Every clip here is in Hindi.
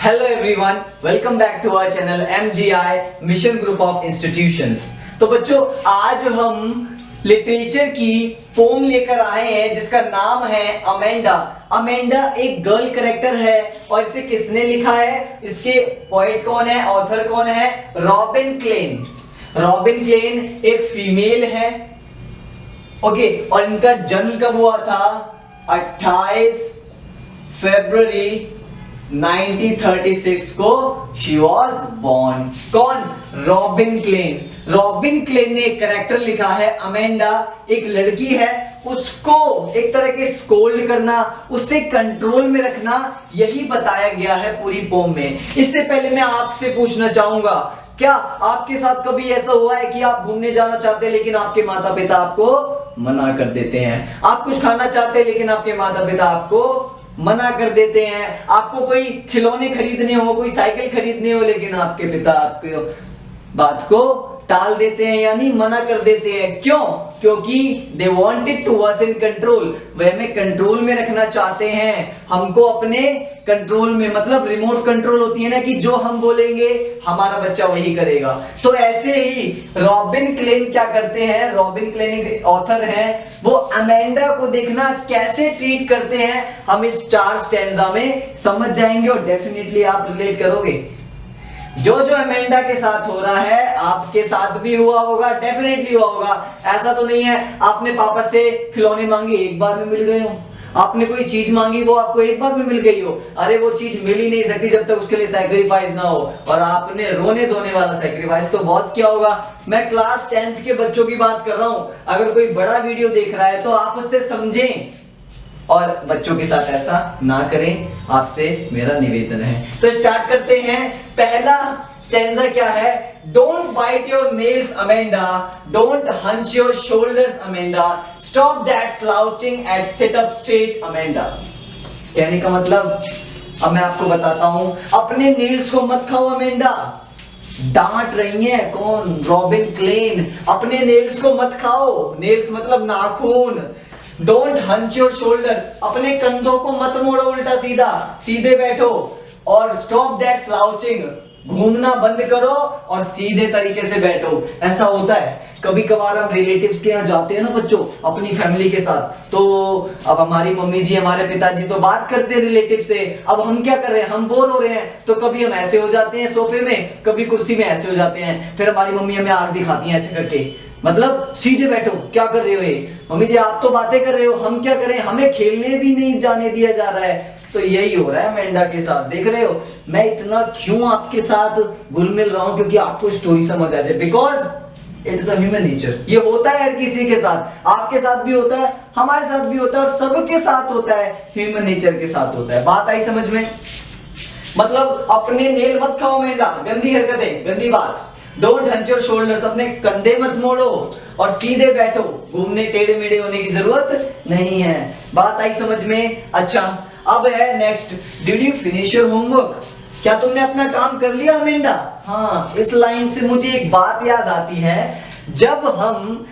Hello everyone, welcome back to our channel MGI mission group of institutions. तो बच्चों, आज हम लिटरेचर की पोम लेकर आए हैं जिसका नाम है अमेंडा। अमेंडा एक गर्ल कैरेक्टर है और इसे किसने लिखा है, इसके पोएट कौन है, ऑथर कौन है? Robin Klein. रॉबिन क्लेन एक फीमेल है, ओके। और इनका जन्म कब हुआ था? 28 फरवरी 1936 को शी वॉज बॉर्न। कौन? Robin Klein. रॉबिन क्लेन ने एक कैरेक्टर लिखा है अमेंडा। एक लड़की है, उसको एक तरह के स्कोल्ड करना, उससे कंट्रोल में रखना, यही बताया गया है पूरी पोम में। इससे पहले मैं आपसे पूछना चाहूंगा, क्या आपके साथ कभी ऐसा हुआ है कि आप घूमने जाना चाहते हैं लेकिन आपके माता पिता आपको मना कर देते हैं? आप कुछ खाना चाहते हैं लेकिन आपके माता पिता आपको मना कर देते हैं? आपको कोई खिलौने खरीदने हो, कोई साइकिल खरीदने हो, लेकिन आपके पिता आपके बात को टाल देते हैं, यानी मना कर देते हैं। क्यों? क्योंकि they wanted to us in control. वे हमें कंट्रोल में रखना चाहते हैं, हमको अपने कंट्रोल में, मतलब रिमोट कंट्रोल होती है ना, कि जो हम बोलेंगे हमारा बच्चा वही करेगा। तो ऐसे ही रॉबिन क्लेन क्या करते हैं? रॉबिन क्लेन एक ऑथर हैं, वो अमेंडा को देखना कैसे ट्रीट करते हैं, हम इस 4 स्टैंजा में समझ जाएंगे और डेफिनेटली आप रिलेट करोगे। जो जो अमेंडा के साथ हो रहा है आपके साथ भी हुआ होगा, डेफिनेटली हुआ होगा। ऐसा तो नहीं है आपने पापा से खिलौने मांगे एक बार में मिल गए हो, आपने कोई चीज मांगी वो आपको एक बार में मिल गई हो। अरे वो चीज मिल ही नहीं सकती जब तक उसके लिए सैक्रिफाइस ना हो, और आपने रोने धोने वाला सैक्रिफाइस तो बहुत किया होगा। मैं क्लास 10th के बच्चों की बात कर रहा हूं। अगर कोई बड़ा वीडियो देख रहा है तो आप उससे समझें और बच्चों के साथ ऐसा ना करें, आपसे मेरा निवेदन है। तो स्टार्ट करते हैं। पहला स्टैंजा क्या है? Don't bite your nails Amanda, don't hunch your shoulders Amanda, stop that slouching and sit up straight Amanda. कहने का मतलब, अब मैं आपको बताता हूं, अपने नेल्स को मत खाओ अमेंडा। डांट रही है कौन? Robin Klein. अपने नेल्स को मत खाओ, नेल्स मतलब नाखून। डोंट हंच योर शोल्डर्स, अपने कंधों को मत मोड़ो उल्टा सीधा, सीधे बैठो। और स्टॉप दैट स्लाउचिंग, घूमना बंद करो और सीधे तरीके से बैठो। ऐसा होता है कभी कभार हम रिलेटिव्स के यहाँ जाते हैं ना बच्चों, अपनी फैमिली के साथ, तो अब हमारी मम्मी जी, हमारे पिताजी तो बात करते हैं रिलेटिव से। अब हम क्या कर रहे हैं? हम बोर हो रहे हैं, तो कभी हम ऐसे हो जाते हैं सोफे में, कभी कुर्सी में ऐसे हो जाते हैं। फिर हमारी मम्मी हमें आंख दिखाती है ऐसे करके, मतलब सीधे बैठो, क्या कर रहे हो ये? मम्मी जी आप तो बातें कर रहे हो, हम क्या करें? हमें खेलने भी नहीं जाने दिया जा रहा है। तो यही हो रहा है अमेंडा के साथ। देख रहे हो मैं इतना क्यों आपके साथ घुल मिल रहा हूं? क्योंकि आपको स्टोरी समझ आ जाए, because it is a human nature. ये होता है हर किसी के साथ, आपके साथ भी होता है, हमारे साथ भी होता है, और सबके साथ होता है, ह्यूमन नेचर के साथ होता है। बात आई समझ में? मतलब अपने नेल मत खाओ अमेंडा, गंदी हरकतें, गंदी बात। डोंट हंच योर शोल्डर्स, अपने कंधे मत मोड़ो और सीधे बैठो, घूमने टेढ़े मेढ़े होने की जरूरत नहीं है। बात आई समझ में? अच्छा, अब है next, did you finish your homework? क्या तुमने अपना काम कर लिया अमेंडा? हाँ, इस लाइन से मुझे एक बात याद आती है, जब हम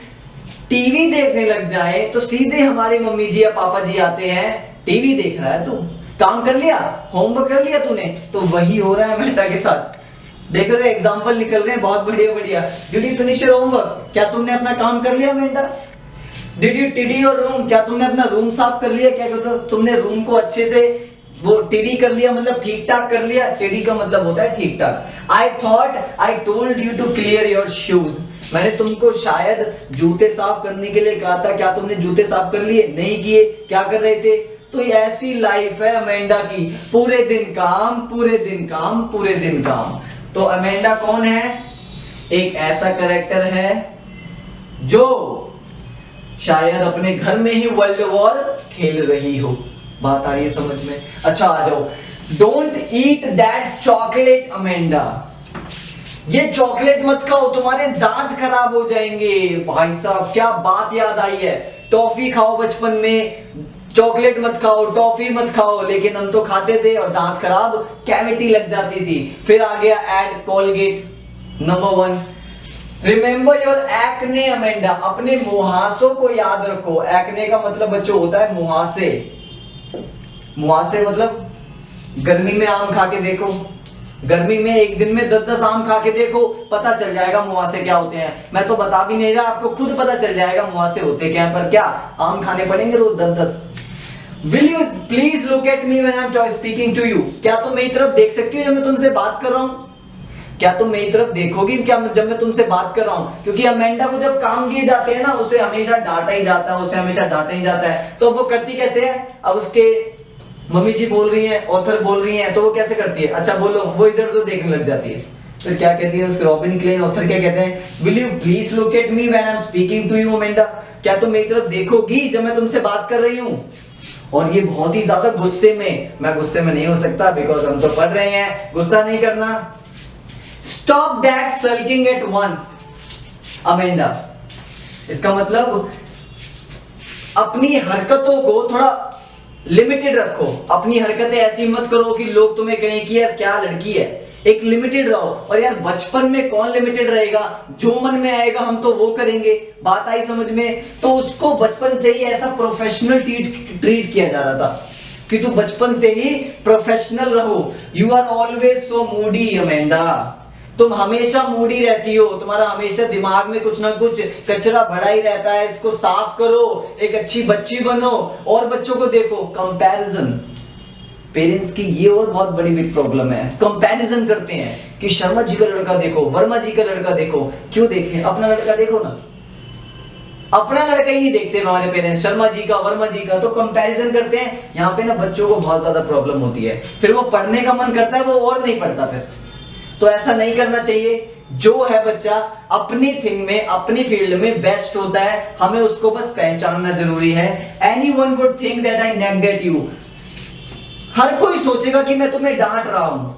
टीवी देखने लग जाए तो सीधे हमारे मम्मी जी या पापा जी आते हैं, टीवी देख रहा है तू, काम कर लिया, होमवर्क कर लिया तूने? तो वही हो रहा है अमेंडा के साथ। देख रहे एग्जाम्पल निकल रहे हैं बहुत बढ़िया बढ़िया। Did you finish your homework? क्या तुमने अपना काम कर लिया अमेंडा? डिड यू टिडी योर रूम? क्या तुमने अपना रूम साफ कर लिया? क्या तुमने रूम को अच्छे से वो टिडी कर लिया, मतलब ठीक ठाक कर लिया? टिडी का मतलब होता है ठीक ठाक। I thought I told you to clear your shoes, मैंने तुमको शायद जूते साफ करने के लिए कहा था, क्या तुमने जूते साफ कर लिए? नहीं किए, क्या कर रहे थे? तो ऐसी लाइफ है अमेंडा की, पूरे दिन काम, पूरे दिन काम, पूरे दिन काम। तो अमेंडा कौन है? एक ऐसा कैरेक्टर है जो शायद अपने घर में ही वर्ल्ड वॉर खेल रही हो। बात आ रही है समझ में? अच्छा आ जाओ। Don't eat that chocolate Amanda, ये चॉकलेट मत खाओ, तुम्हारे दांत खराब हो जाएंगे। भाई साहब क्या बात याद आई है। टॉफी खाओ बचपन में, चॉकलेट मत खाओ, टॉफी मत खाओ, लेकिन हम तो खाते थे और दांत खराब, कैविटी लग जाती थी। फिर आ गया ad Colgate. Number 1, remember your acne Amanda, अपने मुहासों को याद रखो। एक्ने का मतलब बच्चों होता है मुहासे। मुहासे मतलब गर्मी में आम खा के देखो, गर्मी में एक दिन में 10-10 आम खा के देखो, पता चल जाएगा मुहासे क्या होते हैं। मैं तो बता भी नहीं रहा, आपको खुद पता चल जाएगा मुहासे होते क्या हैं। पर क्या आम खाने पड़ेंगे रोज 10-10? Will you please look at me when I'm speaking to you? क्या तुम मेरी तरफ देख सकती हो जब मैं तुमसे बात कर रहा हूँ? क्या तुम मेरी तरफ देखोगी क्या जब मैं तुमसे बात कर रहा हूँ? क्योंकि अमेंडा को जब काम दिए जाते हैं ना, उसे हमेशा डांटा ही जाता है, उसे हमेशा डांटा ही जाता है। तो वो करती कैसे है? अब उसके मम्मी जी बोल रही हैं, ऑथर बोल रही हैं, तो वो कैसे करती है? अच्छा बोलो, वो इधर उधर देखने लग जाती है। फिर क्या कहती है उसके रॉबिन क्लेन ऑथर क्या कहते हैं? Will you please look at me when I am speaking to you Amanda? क्या तुम मेरी तरफ देखोगी जब मैं तुमसे बात कर रही हूँ? और ये बहुत ही ज्यादा गुस्से में, मैं गुस्से में नहीं हो सकता बिकॉज हम तो पढ़ रहे हैं, गुस्सा नहीं करना। Stop that sulking at once Amanda. इसका मतलब अपनी हरकतों को थोड़ा लिमिटेड रखो, अपनी हरकतें ऐसी मत करो कि लोग तुम्हें कहें कि यार क्या लड़की है। एक लिमिटेड रहो। और यार बचपन में कौन लिमिटेड रहेगा? जो मन में आएगा हम तो वो करेंगे। बात आई समझ में? तो उसको बचपन से ही ऐसा प्रोफेशनल ट्रीट किया जा रहा था कि तू बचपन से ही प्रोफेशनल रहो। You are always so moody Amanda, तुम हमेशा मूडी रहती हो, तुम्हारा हमेशा दिमाग में कुछ ना कुछ कचरा भरा ही रहता है। इसको साफ करो, एक अच्छी बच्ची बनो। और बच्चों को देखो, कंपैरिजन, पेरेंट्स की ये और बहुत बड़ी बिग प्रॉब्लम है। कंपैरिजन करते हैं कि शर्मा जी का लड़का देखो, वर्मा जी का लड़का देखो। क्यों देखें? अपना लड़का देखो ना। अपना लड़का ही नहीं देखते हमारे पेरेंट्स, शर्मा जी का, वर्मा जी का, तो कंपैरिजन करते हैं। यहाँ पे ना बच्चों को बहुत ज्यादा प्रॉब्लम होती है, फिर वो पढ़ने का मन करता है, वो और नहीं पढ़ता फिर। तो ऐसा नहीं करना चाहिए। जो है बच्चा अपनी थिंग में, अपनी फील्ड में बेस्ट होता है, हमें उसको बस पहचानना जरूरी है। Anyone would think that I nagged at you. हर कोई सोचेगा कि मैं तुम्हें डांट रहा हूं,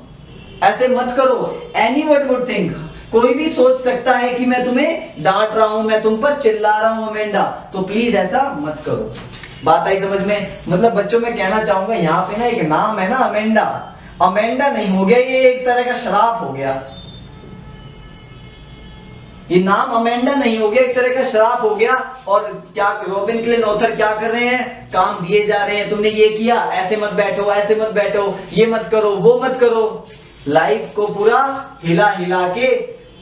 ऐसे मत करो। एनीवन वुड थिंक, कोई भी सोच सकता है कि मैं तुम्हें डांट रहा हूं, मैं तुम पर चिल्ला रहा हूं अमेंडा, तो प्लीज ऐसा मत करो। बात आई समझ में? मतलब बच्चों में कहना चाहूंगा, यहाँ पे ना एक नाम है ना अमेंडा, अमेंडा नहीं हो गया, ये एक तरह का शराप हो गया। ये नाम अमेंडा नहीं हो गया, एक तरह का शराप हो गया। और क्या रॉबिन क्लेन ऑथर क्या कर रहे हैं? काम दिए जा रहे हैं, तुमने ये किया, ऐसे मत बैठो, ऐसे मत बैठो, ये मत करो, वो मत करो। लाइफ को पूरा हिला हिला के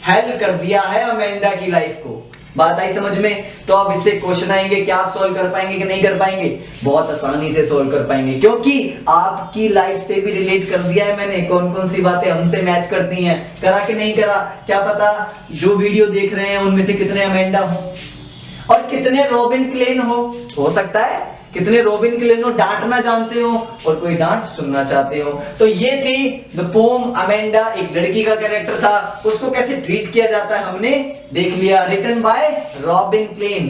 हेल कर दिया है अमेंडा की लाइफ को। बात आई समझ में? तो अब इससे क्वेश्चन आएंगे, क्या आप सॉल्व कर पाएंगे कि नहीं कर पाएंगे? बहुत आसानी से सॉल्व कर पाएंगे, क्योंकि आपकी लाइफ से भी रिलेट कर दिया है मैंने। कौन कौन सी बातें हमसे मैच करती हैं, करा कि नहीं करा? क्या पता जो वीडियो देख रहे हैं उनमें से कितने अमेंडा हो और कितने रॉबिन क्लेन हो सकता है कितने रॉबिन क्लेन डांटना जानते हो और कोई डांट सुनना चाहते हो। तो ये थी द पोम अमेंडा। एक लड़की का कैरेक्टर था, उसको कैसे ट्रीट किया जाता है हमने देख लिया। Written by Robin Klein,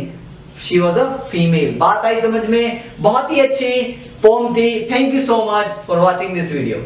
she was a female. बात आई समझ में? बहुत ही अच्छी पोम थी। Thank you so much for watching this video.